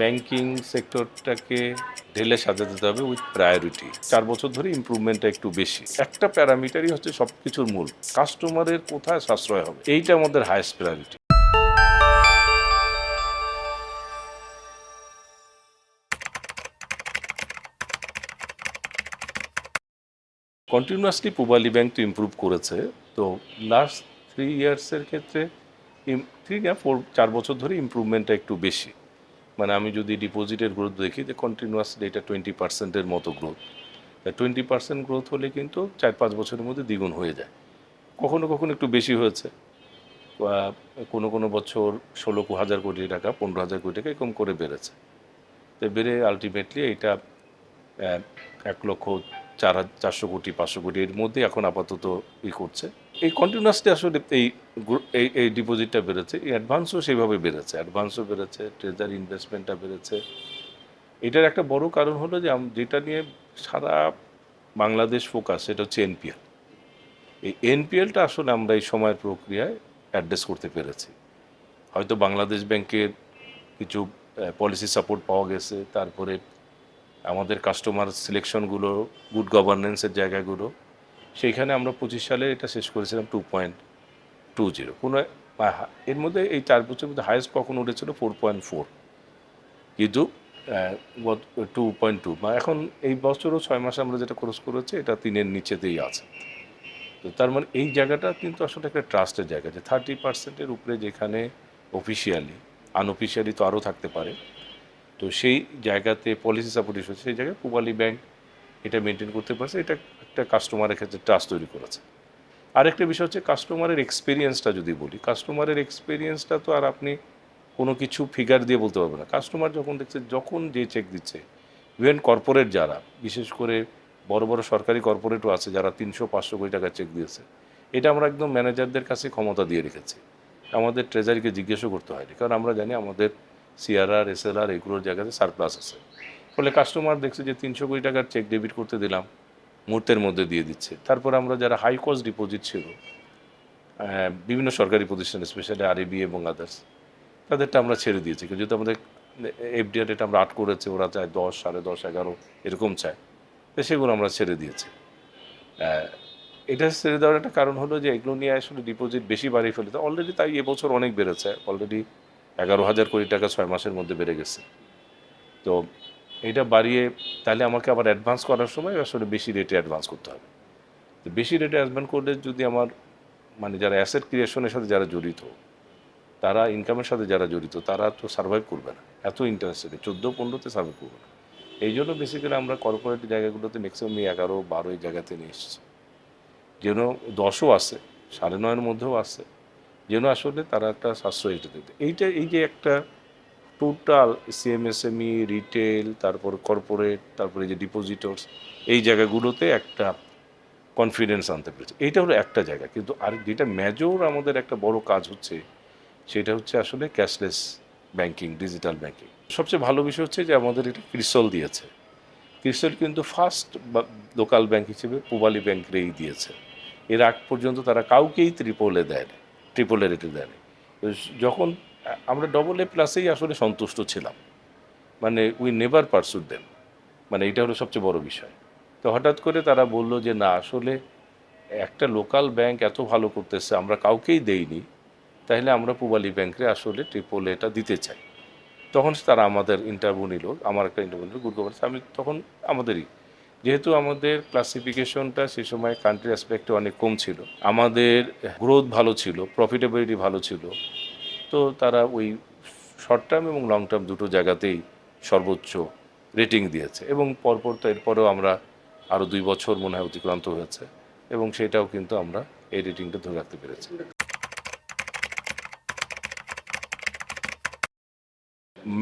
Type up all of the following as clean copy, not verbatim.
Banking সেক্টরটাকে ঢেলে সাজাতে হবে উইথ প্রায়োরিটি। 4 বছর ধরে ইমপ্রুভমেন্টটা একটু বেশি। একটা প্যারামিটারই হচ্ছে সবকিছুর মূল। কাস্টমারের কোথায় সাশ্রয় হবে, এইটা আমাদের highest priority. Continuously Pubali bank তো ইমপ্রুভ করেছে। তো লাস্ট 3 ইয়ার্সের ক্ষেত্রে 3 না 4 বছর ধরে ইমপ্রুভমেন্টটা একটু বেশি। মানে আমি যদি ডিপোজিটের গ্রোথ দেখি যে কন্টিনিউয়াসলি এটা 20%-এর মতো গ্রোথ। 20% গ্রোথ হলে কিন্তু 4-5 বছরের মধ্যে দ্বিগুণ হয়ে যায়। কখনো কখনো একটু বেশি হয়েছে। কোনো কোনো বছর 16,000 কোটি টাকা, 15,000 কোটি টাকা এরকম করে বেড়েছে। তো বেড়ে আলটিমেটলি এইটা 1,04,400 কোটি 500 কোটি এর মধ্যে এখন আপাতত করছে। এই কন্টিনিউয়াসলি আসলে এই ডিপোজিটটা বেড়েছে, এই অ্যাডভান্সও সেইভাবে বেড়েছে, অ্যাডভান্সও বেড়েছে, ট্রেজারি ইনভেস্টমেন্টটা বেড়েছে। এটার একটা বড় কারণ হলো যে যেটা নিয়ে সারা বাংলাদেশ ফোকাস, সেটা হচ্ছে এনপিএল। এই এনপিএলটা আসলে আমরা এই সময়ের প্রক্রিয়ায় অ্যাড্রেস করতে পেরেছি। হয়তো বাংলাদেশ ব্যাংকের কিছু পলিসি সাপোর্ট পাওয়া গেছে, তারপরে আমাদের কাস্টমার সিলেকশনগুলো, গুড গভর্নেন্সের জায়গাগুলো, সেইখানে আমরা 25 সালে এটা শেষ করেছিলাম 2.20। কোনো এর মধ্যে এই 4 বছরের মধ্যে হায়েস্ট কখন উঠেছিল 4.4, কিন্তু 2.2 বা এখন এই বছরও 6 মাসে আমরা যেটা খরচ করেছি এটা 3-এর নিচেতেই আছে। তো তার মানে এই জায়গাটা কিন্তু আসলে একটা ট্রাস্টের জায়গা, যে 30%-এর উপরে যেখানে অফিসিয়ালি, আনঅফিসিয়ালি তো আরও থাকতে পারে। তো সেই জায়গাতে পলিসি সাপোর্ট ইস্যু হচ্ছে, সেই জায়গায় পূবালী ব্যাংক এটা মেনটেন করতে পারছে। এটা একটা কাস্টমারের ক্ষেত্রে ট্রাস্ট তৈরি করেছে। আরেকটা বিষয় হচ্ছে কাস্টমারের এক্সপিরিয়েন্সটা যদি বলি, কাস্টমারের এক্সপিরিয়েন্সটা তো আর আপনি কোনো কিছু ফিগার দিয়ে বলতে পারবেন না। কাস্টমার যখন দেখছে, যখন যে চেক দিচ্ছে, ইভেন কর্পোরেট যারা, বিশেষ করে বড় বড় সরকারি কর্পোরেটও আছে যারা 300-500 কোটি টাকা চেক দিয়েছে, এটা আমরা একদম ম্যানেজারদের কাছে ক্ষমতা দিয়ে রেখেছি। আমাদের ট্রেজারিকে জিজ্ঞেসও করতে হয়নি, কারণ আমরা জানি আমাদের সিআরআর, এসএলআর এগুলোর জায়গাতে সারপ্লাস আছে। ফলে কাস্টমার দেখছে যে 300 কোটি টাকার চেক ডেবিট করতে দিলাম, মুহূর্তের মধ্যে দিয়ে দিচ্ছে। তারপর আমরা যারা হাই কস্ট ডিপোজিট ছিল বিভিন্ন সরকারি প্রতিষ্ঠান, স্পেশালি আরএবি এবং আদার্স, তাদেরটা আমরা ছেড়ে দিয়েছি। কিন্তু যেহেতু আমাদের এফডিআর এটা আমরা 8 করেছে, ওরা চায় 10, 10.5, 11 এরকম চায়, তো সেগুলো আমরা ছেড়ে দিয়েছি। এটা ছেড়ে দেওয়ার একটা কারণ হলো যে এগুলো নিয়ে আসলে ডিপোজিট বেশি বাড়িয়ে ফেলেছে অলরেডি। তাই এবছর অনেক বেড়েছে, অলরেডি 11,000 কোটি টাকা 6 মাসের মধ্যে বেড়ে গেছে। তো এটা বাড়িয়ে তাহলে আমাকে আবার অ্যাডভান্স করার সময় আসলে বেশি রেটে অ্যাডভান্স করতে হবে। তো বেশি রেটে অ্যাডভান্স করলে যদি আমার, মানে যারা অ্যাসেট ক্রিয়েশনের সাথে যারা জড়িত, তারা ইনকামের সাথে যারা জড়িত, তারা তো সার্ভাইভ করবে না এত ইন্টারেস্ট রেটে, 14-15-তে সার্ভাইভ করবে না। এই জন্য বেসিক্যালি আমরা কর্পোরেট জায়গাগুলোতে ম্যাক্সিমাম 11-12 এই জায়গাতে নিয়ে এসেছি, যেন 10ও আছে, 9.5-এর মধ্যেও আছে, যেন আসলে তারা একটা সাশ্রয় এটা দিতে। এই যে একটা টোটাল সিএমএসএমই, রিটেল, তারপর কর্পোরেট, তারপরে যে ডিপোজিটর্স, এই জায়গাগুলোতে একটা কনফিডেন্স আনতে পেরেছে, এইটা হলো একটা জায়গা। কিন্তু আর যেটা মেজর আমাদের একটা বড় কাজ হচ্ছে, সেটা হচ্ছে আসলে ক্যাশলেস ব্যাংকিং, ডিজিটাল ব্যাংকিং। সবচেয়ে ভালো বিষয় হচ্ছে যে আমাদের এটা ক্রিসল দিয়েছে। ক্রিসল কিন্তু ফার্স্ট লোকাল ব্যাংক হিসেবে পূবালী ব্যাংকেরই দিয়েছে। এর আগ পর্যন্ত তারা কাউকেই ট্রিপলে দেয়নি, ট্রিপল এ রেটে দেয়নি। যখন আমরা AA+-এই আসলে সন্তুষ্ট ছিলাম, মানে উই নেভার পারসুড দেম, মানে এটা হলো সবচেয়ে বড় বিষয়। তো হঠাৎ করে তারা বলল যে না, আসলে একটা লোকাল ব্যাংক এত ভালো করতেছে, আমরা কাউকেই দেইনি, তাহলে আমরা পূবালী ব্যাংকে আসলে AAA-টা দিতে চাই। তখন তারা আমাদের ইন্টারভিউ নিল, আমার একটা ইন্টারভিউ নিল গুড গভর্নেন্স। আমি তখন আমাদেরই, যেহেতু আমাদের ক্লাসিফিকেশনটা সে সময় কান্ট্রি অ্যাসপেক্টে অনেক কম ছিল, আমাদের গ্রোথ ভালো ছিল, প্রফিটেবিলিটি ভালো ছিল, তো তারা ওই শর্ট টার্ম এবং লং টার্ম দুটো জায়গাতেই সর্বোচ্চ রেটিং দিয়েছে। এবং পরপর তো এরপরেও আমরা আরও 2 বছর মনে হয় অতিক্রান্ত হয়েছে, এবং সেটাও কিন্তু আমরা এই রেটিংটা ধরে রাখতে পেরেছি।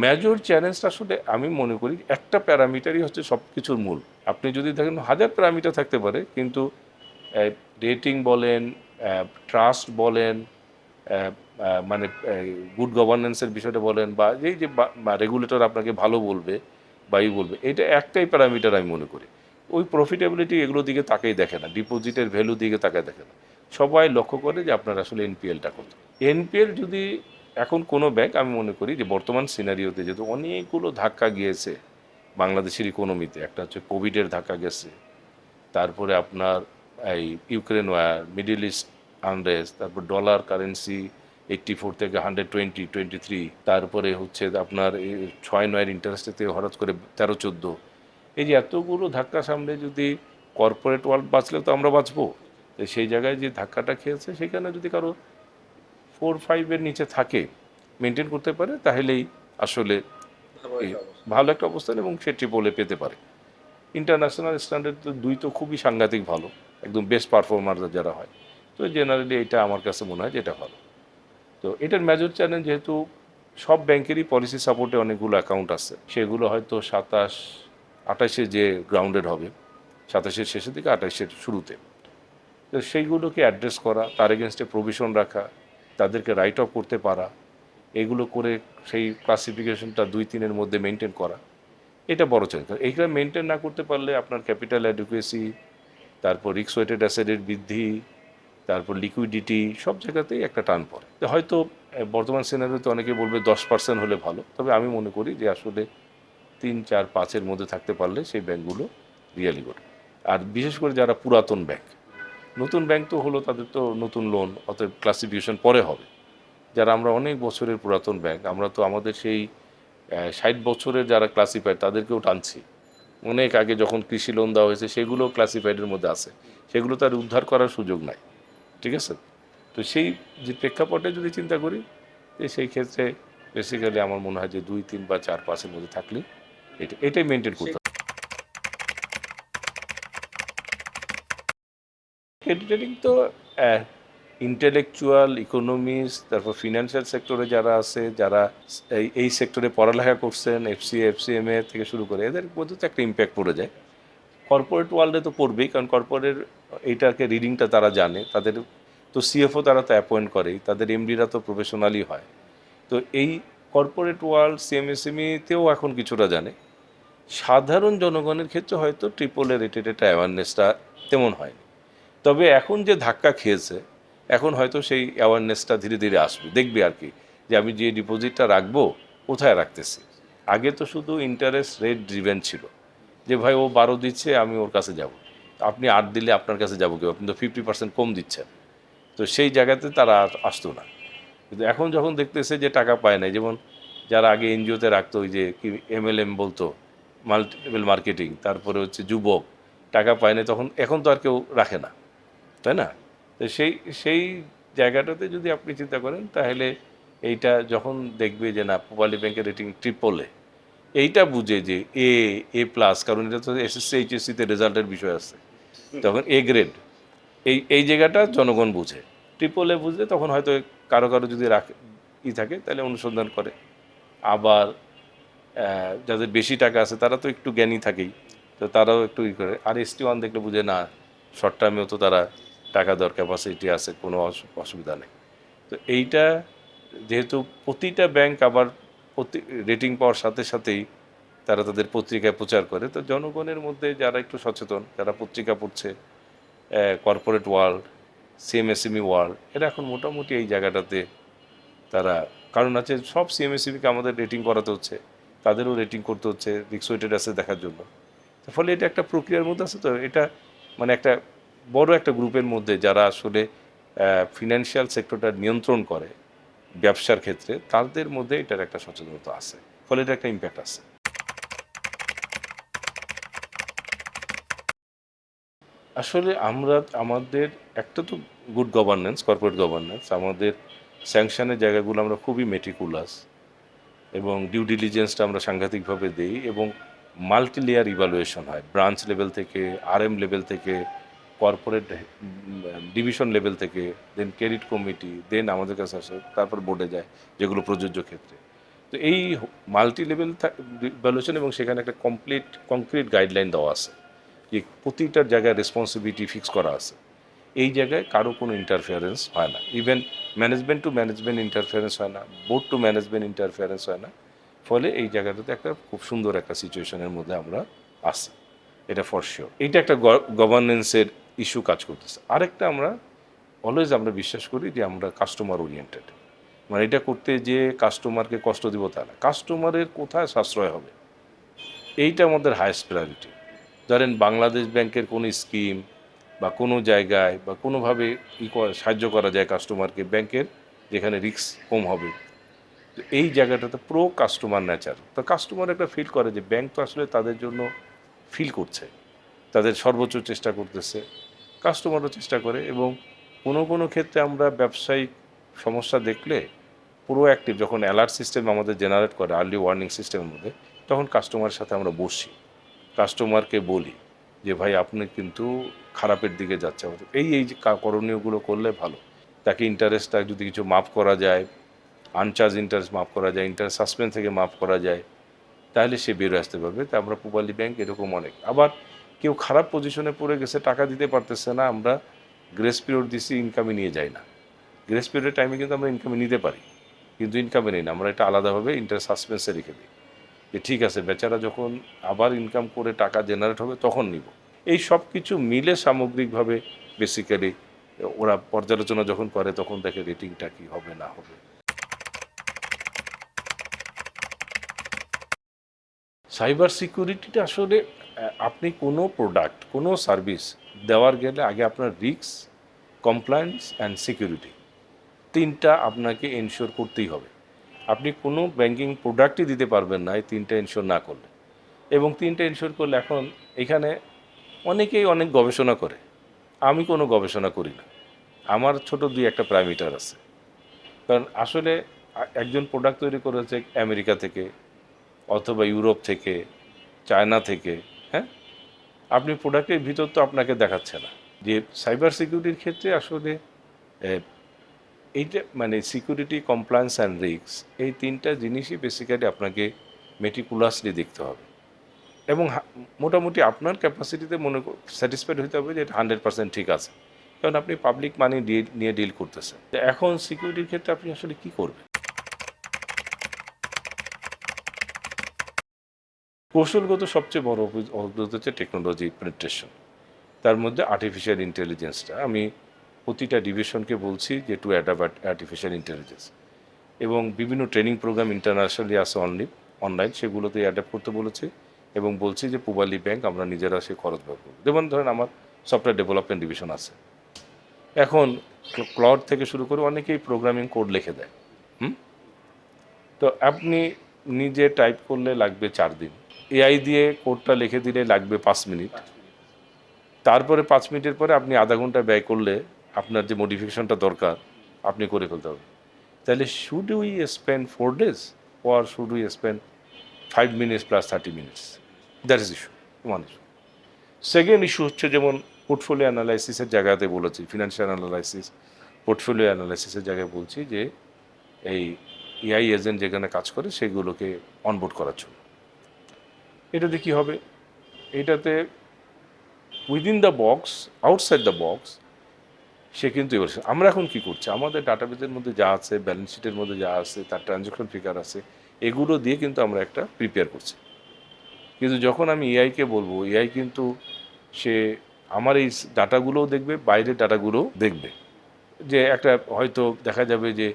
মেজর চ্যালেঞ্জটা আসলে আমি মনে করি একটা প্যারামিটারই হচ্ছে সব কিছুর মূল। আপনি যদি দেখেন 1000 প্যারামিটার থাকতে পারে, কিন্তু রেটিং বলেন, ট্রাস্ট বলেন, মানে গুড গভর্নেন্সের বিষয়টা বলেন, বা এই যে রেগুলেটর আপনাকে ভালো বলবে বা বলবে, এটা একটাই প্যারামিটার আমি মনে করি। ওই প্রফিটেবিলিটি এগুলো দিকে তাকাই দেখে না, ডিপোজিটের ভ্যালু দিকে তাকায় দেখে না। সবাই লক্ষ্য করে যে আপনার আসলে এনপিএলটা কত। এনপিএল যদি এখন কোনো ব্যাংক আমি মনে করি যে বর্তমান সিনারিওতে যেহেতু অনেকগুলো ধাক্কা গিয়েছে বাংলাদেশের ইকোনমিতে, একটা হচ্ছে কোভিডের ধাক্কা গেছে, তারপরে আপনার এই Ukraine war, Middle East unrest, তারপর ডলার কারেন্সি 84 থেকে 120-123, তারপরে হচ্ছে আপনার 6-9 ইন্টারেস্ট থেকে হঠাৎ করে 13-14। এই যে এতগুলো ধাক্কা সামনে যদি কর্পোরেট ওয়ার্ল্ড বাঁচলে তো আমরা বাঁচবো, তো সেই জায়গায় যে ধাক্কাটা খেয়েছে সেখানে যদি কারো 4-5-এর নিচে থাকে, মেনটেন করতে পারে, তাহলেই আসলে ভালো একটা অবস্থান এবং সে ট্রিপলে পেতে পারে। ইন্টারন্যাশনাল স্ট্যান্ডার্ড তো 2 তো খুবই সাংঘাতিক ভালো, একদম বেস্ট পারফর্মার যারা হয়। তো জেনারেলি এটা আমার কাছে মনে হয় যে এটা ভালো। তো এটার মেজর চ্যালেঞ্জ যেহেতু সব ব্যাংকেরই পলিসি সাপোর্টে অনেকগুলো অ্যাকাউন্ট আছে, সেগুলো হয়তো 27-28-এ যে গ্রাউন্ডেড হবে, 27-এর শেষের দিকে 28-এর শুরুতে, তো সেইগুলোকে অ্যাড্রেস করা, তার এগেনস্টে প্রভিশন রাখা, তাদেরকে রাইট অফ করতে পারা, এগুলো করে সেই ক্লাসিফিকেশনটা 2-3-এর মধ্যে মেনটেন করা, এটা বড় চ্যালেঞ্জ। এইগুলো মেনটেন না করতে পারলে আপনার ক্যাপিটাল অ্যাডুকুয়েসি, তারপর রিস্ক ওয়েটেড অ্যাসেটের বৃদ্ধি, তারপর লিকুইডিটি, সব জায়গাতেই একটা টান পড়ে। তো হয়তো বর্তমান সিনারিওতে অনেকে বলবে 10% হলে ভালো, তবে আমি মনে করি যে আসলে 3-4-5-এর মধ্যে থাকতে পারলে সেই ব্যাংকগুলো রিয়েলি গুড। আর বিশেষ করে যারা পুরাতন ব্যাংক, নতুন ব্যাংক তো হলো তাদের তো নতুন লোন, অতএব ক্লাসিফিকেশন পরে হবে। যারা আমরা অনেক বছরের পুরাতন ব্যাংক, আমরা তো আমাদের সেই 60 বছরের যারা ক্লাসিফাইড তাদেরকেও টানছি। অনেক আগে যখন কৃষি লোন দেওয়া হয়েছে সেগুলো ক্লাসিফাইডের মধ্যে আছে, সেগুলো তার উদ্ধার করার সুযোগ নাই। ঠিক আছে? তো সেই যে প্রেক্ষাপটে যদি চিন্তা করি, সেই ক্ষেত্রে বেসিক্যালি আমার মনে হয় যে 2-3 বা 4-5-এর মধ্যে থাকলে এটাই মেনটেন করতে হবে। ক্রেডিট রেটিং তো ইন্টেলেকচুয়াল, ইকোনমিস্ট, তারপর ফিনান্সিয়াল সেক্টরে যারা আছে, যারা এই সেক্টরে পড়ালেখা করছেন, এফসিএমএ থেকে শুরু করে, এদের মধ্যে তো একটা ইম্প্যাক্ট পড়ে যায়। কর্পোরেট ওয়ার্ল্ডে তো পড়বেই, কারণ কর্পোরেট এইটাকে রিডিংটা তারা জানে, তাদের তো সিএফও তারা তো অ্যাপয়েন্ট করেই, তাদের এমডিরা তো প্রফেশনালই হয়। তো এই কর্পোরেট ওয়ার্ল্ড সিএমএসএমইতেও এখন কিছুটা জানে। সাধারণ জনগণের ক্ষেত্রে হয়তো ট্রিপল এ রেটেড একটা অ্যাওয়ারনেসটা তেমন হয়নি। তবে এখন যে ধাক্কা খেয়েছে, এখন হয়তো সেই অ্যাওয়ারনেসটা ধীরে ধীরে আসবে, দেখবে আর কি, যে আমি যে ডিপোজিটটা রাখবো কোথায় রাখতেছি। আগে তো শুধু ইন্টারেস্ট রেট ড্রিভেন ছিল, যে ভাই ও 12 দিচ্ছে আমি ওর কাছে যাব, আপনি 8 দিলে আপনার কাছে যাবো কেউ, আপনি তো 50% কম দিচ্ছেন। তো সেই জায়গাতে তারা আর আসতো না। কিন্তু এখন যখন দেখতেছে যে টাকা পায় না, যেমন যারা আগে এনজিওতে রাখতো, ওই যে কি এমএলএম বলতো, মাল্টি লেভেল মার্কেটিং, তারপরে হচ্ছে যুবক, টাকা পায় না, তখন এখন তো আর কেউ রাখে না, তাই না? তো সেই সেই জায়গাটাতে যদি আপনি চিন্তা করেন, তাহলে এইটা যখন দেখবে যে না পূবালী ব্যাংকের রেটিং ট্রিপলে, এইটা বুঝে যে এ প্লাস, কারণ এটা তো এসএসসি এইচএসসিতে রেজাল্টের বিষয় আছে, তখন এ গ্রেড, এই জায়গাটা জনগণ বুঝে। ট্রিপলে বুঝলে তখন হয়তো কারো কারো যদি রাখে থাকে, তাহলে অনুসন্ধান করে। আবার যাদের বেশি টাকা আছে তারা তো একটু জ্ঞানী থাকেই, তো তারাও একটু করে। আর ST1 দেখলে বুঝে না, শর্ট টার্মেও তো তারা টাকা দেওয়ার ক্যাপাসিটি আছে, কোনো অসুবিধা নেই। তো এইটা যেহেতু প্রতিটা ব্যাংক আবার রেটিং পাওয়ার সাথে সাথেই তারা তাদের পত্রিকায় প্রচার করে, তো জনগণের মধ্যে যারা একটু সচেতন, যারা পত্রিকা পড়ছে, কর্পোরেট ওয়ার্ল্ড, সিএমএসএমই ওয়ার্ল্ড, এরা এখন মোটামুটি এই জায়গাটাতে তারা, কারণ আছে সব সিএমএসএমইকে আমাদের রেটিং করাতে হচ্ছে, তাদেরও রেটিং করতে হচ্ছে রিস্ক ওয়েটেড আছে দেখার জন্য। ফলে এটা একটা প্রক্রিয়ার মধ্যে আছে। তো এটা মানে একটা বড় একটা গ্রুপের মধ্যে যারা আসলে ফিনান্সিয়াল সেক্টরটা নিয়ন্ত্রণ করে ব্যবসার ক্ষেত্রে, তাদের মধ্যে এটার একটা সচেতনতা আছে, ফলে এটা একটা ইম্প্যাক্ট আছে। আসলে আমরা আমাদের একটা তো গুড গভর্নেন্স, কর্পোরেট গভর্নেন্স, আমাদের স্যাংশনের জায়গাগুলো আমরা খুবই মেটিকুলাস, এবং ডিউ ডিলিজেন্সটা আমরা সাংঘাতিকভাবে দিই, এবং মাল্টি লেয়ার ইভ্যালুয়েশন হয় ব্রাঞ্চ লেভেল থেকে, RM লেভেল থেকে, কর্পোরেট ডিভিশন লেভেল থেকে, দেন ক্রেডিট কমিটি, দেন আমাদের কাছে আসে, তারপর বোর্ডে যায়, যেগুলো প্রযোজ্য ক্ষেত্রে। তো এই মাল্টি লেভেল ইভ্যালুয়েশন, এবং সেখানে একটা কংক্রিট গাইডলাইন দেওয়া আছে যে প্রতিটার জায়গায় রেসপন্সিবিলিটি ফিক্স করা আছে। এই জায়গায় কারো কোনো ইন্টারফিয়ারেন্স হয় না, even management to management interference হয় না, বোর্ড টু ম্যানেজমেন্ট ইন্টারফিয়ারেন্স হয় না। ফলে এই জায়গাটাতে একটা খুব সুন্দর একটা সিচুয়েশনের মধ্যে আমরা আসি, এটা ফর শিওর। এইটা একটা গভর্নেন্সের ইস্যু কাজ করতেছে। আরেকটা, আমরা অলওয়েজ আমরা বিশ্বাস করি যে আমরা কাস্টমার ওরিয়েন্টেড, মানে এটা করতে যে কাস্টমারকে কষ্ট দিব তা না, কাস্টমারের কোথায় সাশ্রয় হবে এইটা আমাদের হায়েস্ট প্রায়োরিটি। ধরেন বাংলাদেশ ব্যাংকের কোনো স্কিম বা কোনো জায়গায় বা কোনোভাবে সাহায্য করা যায় কাস্টমারকে, ব্যাংকের যেখানে রিস্ক কম হবে, তো এই জায়গাটাতে প্রো কাস্টমার নেচার। তো কাস্টমার একটা ফিল করে যে ব্যাংক তো আসলে তাদের জন্য ফিল করছে, তাদের সর্বোচ্চ চেষ্টা করতেছে, কাস্টমারও চেষ্টা করে। এবং কোনো কোনো ক্ষেত্রে আমরা ব্যবসায়িক সমস্যা দেখলে প্রোঅ্যাক্টিভ যখন অ্যালার্ট সিস্টেম আমাদের জেনারেট করে আর্লি ওয়ার্নিং সিস্টেমের মধ্যে, তখন কাস্টমারের সাথে আমরা বসি, কাস্টমারকে বলি যে ভাই আপনি কিন্তু খারাপের দিকে যাচ্ছে, এই এই যে করণীয়গুলো করলে ভালো। তাকে ইন্টারেস্টটা যদি কিছু মাফ করা যায়, আনচার্জ ইন্টারেস্ট মাফ করা যায়, ইন্টারেস্ট সাসপেন্স থেকে মাফ করা যায়, তাহলে সে বেরো আসতে পারবে। তা আমরা পূবালী ব্যাংক এরকম অনেক। আবার কেউ খারাপ পজিশনে পড়ে গেছে, টাকা দিতে পারতেছে না, আমরা গ্রেস পিরিয়ড দিছি, ইনকামে নিয়ে যাই না। গ্রেস পিরিয়ডের টাইমে কিন্তু আমরা ইনকামে নিতে পারি, কিন্তু ইনকামে নেই না, আমরা এটা আলাদাভাবে ইন্টারেস্ট সাসপেন্সে রেখে দিই যে ঠিক আছে বেচারা যখন আবার ইনকাম করে টাকা জেনারেট হবে তখন নিব। এই সব কিছু মিলে সামগ্রিকভাবে বেসিক্যালি ওরা পর্যালোচনা যখন করে তখন দেখে রেটিংটা কি হবে না হবে। সাইবার সিকিউরিটিটা আসলে আপনি কোনো প্রোডাক্ট কোনো সার্ভিস দেওয়ার গেলে আগে আপনার রিস্ক, কমপ্লায়েন্স অ্যান্ড সিকিউরিটি তিনটা আপনাকে এনশিওর করতেই হবে। আপনি কোনো ব্যাংকিং প্রোডাক্টই দিতে পারবেন না এই তিনটা এনশিওর না করলে। এবং তিনটা এনশিওর করলে এখন এখানে অনেকেই অনেক গবেষণা করে, আমি কোনো গবেষণা করি না, আমার ছোট দুই একটা প্যারামিটার আছে। কারণ আসলে একজন প্রোডাক্ট তৈরি করেছে আমেরিকা থেকে অথবা ইউরোপ থেকে, চায়না থেকে, হ্যাঁ, আপনি প্রোডাক্টের ভিতর তো আপনাকে দেখাচ্ছে না। যে সাইবার সিকিউরিটির ক্ষেত্রে আসলে এইটা মানে সিকিউরিটি, কমপ্লায়েন্স অ্যান্ড রিস্ক, এই তিনটা জিনিসই বেসিক্যালি আপনাকে মেটিকুলাসলি দেখতে হবে। এবং মোটামুটি আপনার ক্যাপাসিটিতে স্যাটিসফাইড হতে হবে যে এটা 100% ঠিক আছে, কারণ আপনি পাবলিক মানি নিয়ে ডিল করতেছেন। তো এখন সিকিউরিটির ক্ষেত্রে আপনি আসলে কী করবেন? কৌশলগত সবচেয়ে বড় অভিজ্ঞতা হচ্ছে টেকনোলজি পেনিট্রেশন। তার মধ্যে আর্টিফিশিয়াল ইন্টেলিজেন্সটা আমি প্রতিটা ডিভিশনকে বলছি যে টু অ্যাডাপ্ট আর্টিফিশিয়াল ইন্টেলিজেন্স, এবং বিভিন্ন ট্রেনিং প্রোগ্রাম ইন্টারন্যাশনালি আছে অনলাইন, সেগুলোতে অ্যাডাপ্ট করতে বলেছি। এবং বলছি যে পূবালী ব্যাংক আমরা নিজেরা সে খরচ ব্যয় করব। যেমন ধরেন আমার সফটওয়্যার ডেভেলপমেন্ট ডিভিশন আছে, এখন ক্লড থেকে শুরু করে অনেকেই প্রোগ্রামিং কোড লিখে দেয়। তো আপনি নিজে টাইপ করলে লাগবে 4 দিন, এআই দিয়ে কোডটা লিখে দিলে লাগবে 5 মিনিট, তারপরে 5 মিনিটের পরে আপনি আধা ঘন্টা ব্যয় করলে আপনার যে মডিফিকেশনটা দরকার আপনি করে ফেলতে হবে। তাহলে should we spend 4 days or should we spend 5 minutes plus 30 minutes? That is issue, one is to. Second issue হচ্ছে যেমন পোর্টফোলিও অ্যানালাইসিসের জায়গাতে বলেছি, ফিনান্সিয়াল অ্যানালাইসিস, পোর্টফোলিও অ্যানালাইসিসের জায়গায় বলছি যে এই এআই এজেন্ট যেখানে কাজ করে সেগুলোকে অনবোর্ড করার জন্য। এটাতে কী হবে? এটাতে within the box, outside the box, সে কিন্তু এবার আমরা এখন কী করছি, আমাদের ডাটাবেজের মধ্যে যা আছে, ব্যালেন্স শিটের মধ্যে যা আছে, তার ট্রানজ্যাকশন ফিগার আছে, এগুলো দিয়ে কিন্তু আমরা একটা প্রিপেয়ার করছি। কিন্তু যখন আমি এআইকে বলবো, এআই কিন্তু সে আমার এই ডাটাগুলোও দেখবে, বাইরের ডাটাগুলোও দেখবে। যে একটা হয়তো দেখা যাবে যে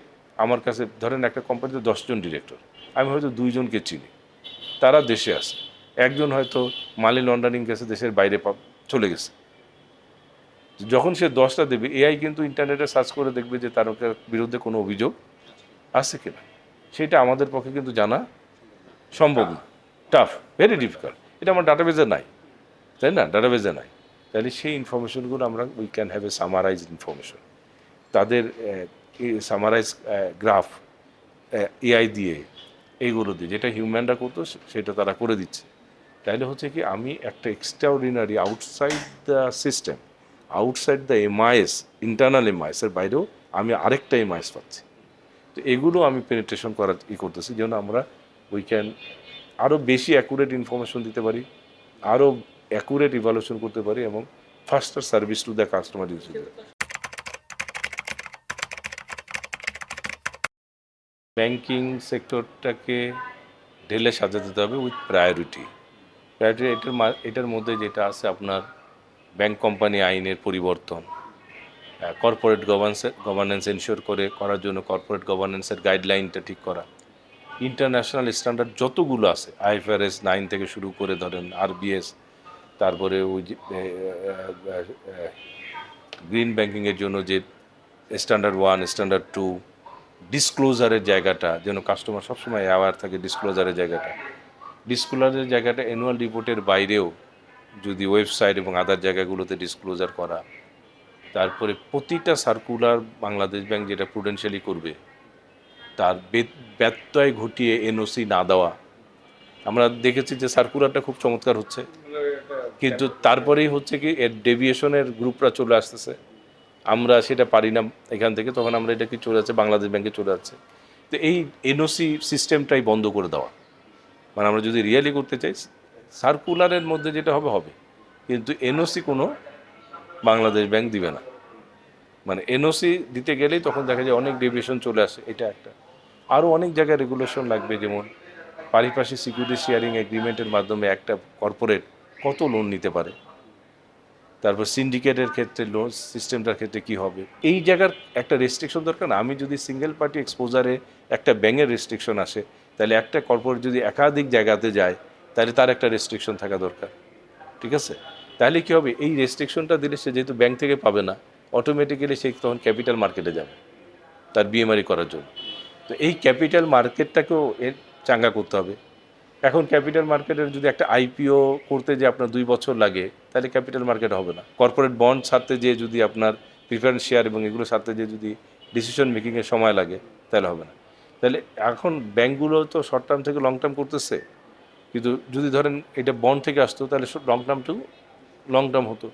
আমার কাছে ধরেন একটা কোম্পানিতে 10 জন ডিরেক্টর, আমি হয়তো 2 জনকে চিনি, তারা দেশে আছে, একজন হয়তো মানি লন্ডারিং গেছে, দেশের বাইরে চলে গেছে। যখন সে 10টা দেবে, এআই কিন্তু ইন্টারনেটে সার্চ করে দেখবে যে তার বিরুদ্ধে কোনো অভিযোগ আছে কিনা। সেটা আমাদের পক্ষে কিন্তু জানা সম্ভব না, টাফ, ভেরি ডিফিকাল্ট। এটা আমার ডাটাবেজে নাই, তাই না? ডাটাবেজে নাই। তাহলে সেই ইনফরমেশনগুলো আমরা we can have a summarise information, তাদের সামারাইজ গ্রাফ এআই দিয়ে, এইগুলো দিয়ে, যেটা হিউম্যানরা করতো সেটা তারা করে দিচ্ছে। তাহলে হচ্ছে কি আমি একটা extraordinary outside the system, outside the MIS, internal এমআইএসের বাইরেও আমি আরেকটা এমআইএস পাচ্ছি। তো এগুলো আমি পেনিট্রেশন করার করতেছি যেন আমরা উই ক্যান আরও বেশি অ্যাকুরেট ইনফরমেশন দিতে পারি, আরও অ্যাকুরেট ইভালুয়েশন করতে পারি, এবং ফাস্টার সার্ভিস টু দ্য কাস্টমার দিতে পারি। ব্যাংকিং সেক্টরটাকে ঢেলে সাজাতে হবে উইথ প্রায়োরিটি। এটার মধ্যে যেটা আছে আপনার ব্যাংক কোম্পানি আইনের পরিবর্তন, কর্পোরেট গভর্নেন্স এনশিওর করার জন্য কর্পোরেট গভর্নেন্সের গাইডলাইনটা ঠিক করা, ইন্টারন্যাশনাল স্ট্যান্ডার্ড যতগুলো আছে IFRS 9 থেকে শুরু করে ধরেন RBS, তারপরে ওই যে গ্রিন ব্যাংকিংয়ের জন্য যে স্ট্যান্ডার্ড 1 স্ট্যান্ডার্ড 2, ডিসক্লোজারের জায়গাটা যেন কাস্টমার সবসময় অ্যাওয়ার থাকে, ডিসক্লোজারের জায়গাটা অ্যানুয়াল রিপোর্টের বাইরেও যদি ওয়েবসাইট এবং আদার জায়গাগুলোতে ডিসক্লোজার করা। তারপরে প্রতিটা সার্কুলার বাংলাদেশ ব্যাংক যেটা প্রুডেন্সিয়ালি করবে তার ব্যত্যয় ঘটিয়ে এনওসি না দেওয়া। আমরা দেখেছি যে সার্কুলারটা খুব চমৎকার হচ্ছে, কিন্তু তারপরেই হচ্ছে কি এর ডেভিয়েশনের গ্রুপরা চলে আসতেছে, আমরা সেটা পারি না এখান থেকে, তখন আমরা এটা কি চলে যাচ্ছে বাংলাদেশ ব্যাংকে চলে যাচ্ছে। তো এই এনওসি সিস্টেমটাই বন্ধ করে দেওয়া, মানে আমরা যদি রিয়েলি করতে চাই সার্কুলারের মধ্যে যেটা হবে হবে, কিন্তু এনওসি কোনো বাংলাদেশ ব্যাংক দিবে না। মানে এনওসি দিতে গেলেই তখন দেখা যায় অনেক ডেভিয়েশন চলে আসে, এটা একটা। আরও অনেক জায়গায় রেগুলেশন লাগবে, যেমন পারিপার্শ্বিক সিকিউরিটি শেয়ারিং এগ্রিমেন্টের মাধ্যমে একটা কর্পোরেট কত লোন নিতে পারে, তারপর সিন্ডিকেটের ক্ষেত্রে লোন সিস্টেমটার ক্ষেত্রে কি হবে, এই জায়গার একটা রেস্ট্রিকশন দরকার না। আমি যদি সিঙ্গেল পার্টি এক্সপোজারে একটা ব্যাঙের রেস্ট্রিকশন আসে, তাহলে একটা কর্পোরেট যদি একাধিক জায়গাতে যায় তাহলে তার একটা রেস্ট্রিকশন থাকা দরকার, ঠিক আছে? তাহলে কী হবে, এই রেস্ট্রিকশনটা দিলে সে যেহেতু ব্যাংক থেকে পাবে না, অটোমেটিক্যালি সে তখন ক্যাপিটাল মার্কেটে যাবে তার বিএমআরই করার জন্য। তো এই ক্যাপিটাল মার্কেটটাকেও এর চাঙ্গা করতে হবে। এখন ক্যাপিটাল মার্কেটের যদি একটা আইপিও করতে যে আপনার 2 বছর লাগে, তাহলে ক্যাপিটাল মার্কেট হবে না। কর্পোরেট বন্ড ছাড়তে যেয়ে যদি আপনার প্রিফারেন্স শেয়ার এবং এগুলো ছাড়তে যেয়ে যদি ডিসিশন মেকিংয়ের সময় লাগে, তাহলে হবে না। তাহলে এখন ব্যাঙ্কগুলো তো শর্ট টার্ম থেকে লং টার্ম করতেছে, কিন্তু যদি ধরেন এটা বন্ড থেকে আসতো তাহলে long term to long term হতো।